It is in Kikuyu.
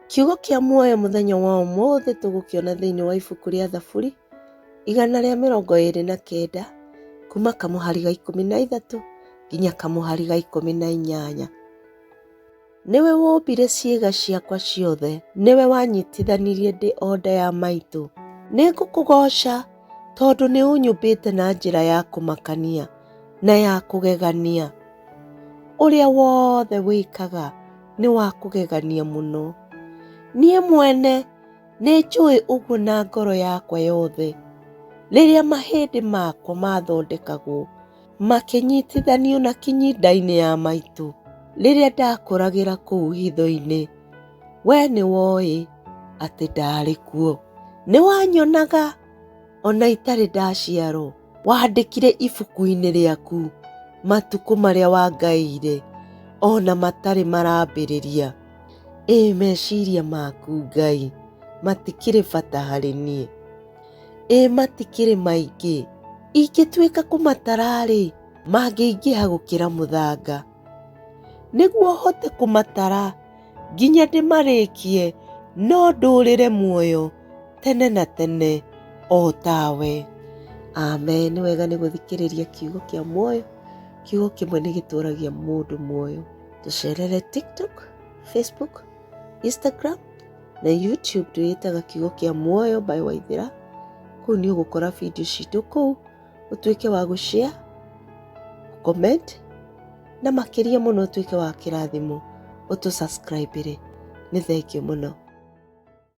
Kiugo kia muoyo muthenya wa ũmũthĩ tũgũkĩona thĩinĩ wa ibuku rĩa Thaburi 129 kuma kamũhari ga 13 nginya kamũhari ga 18. Nĩwe wombire ciĩga ciakwa ciothe, nĩwe wanyitithanirie ndĩ o nda ya maitũ. Nĩngũkũgoca tondũ nĩ ũnyumbĩte na njĩra ya kũmakania na ya kũgegania. Ũrĩa wothe wĩkaga nĩ wa kũgegania mũno. Niĩ mwene nĩ njũĩ ũguo na ngoro yakwa yothe. Rĩrĩa mahĩndĩ makwa mathondekagwo makĩnyitithanio na kinyi-inda-inĩ ya maitũ, rĩrĩa ndakũragĩra kũu hitho-inĩ, we nĩ woĩ atĩ ndarĩ kuo. Nĩ wanyonaga ona itarĩ ndaciarwo. Wandĩkire ibuku-inĩ rĩaku matukũ marĩa wangaĩire ona matarĩ marambĩrĩria. Meciria maku Ngai matikĩrĩ bata harĩ niĩ. Matikĩrĩ maingĩ. Ingĩtuĩka kũmatara-rĩ, mangĩingĩha gũkĩra mũthanga. Nĩguo hote kũmatara nginya ndĩmarĩkie, no ndũrĩre muoyo tene na tene o tawe. Amen. Nĩ wega nĩ gũthikĩrĩria kiugo kĩa muoyo. Kiugo kĩmwe nĩ gĩtũragia mũndũ muoyo. Tũcerere TikTok, Facebook, Instagram na YouTube twĩtaga kiugo kĩa muoyo by Waithĩra. Kũu nĩ ũgũkora video citũ kũu, ũtuĩke wa gũshare, comment na makĩria mũno ũtuĩke wa kĩrathimo, ũtũ subscribe-ĩre. Nĩ thengiũ mũno.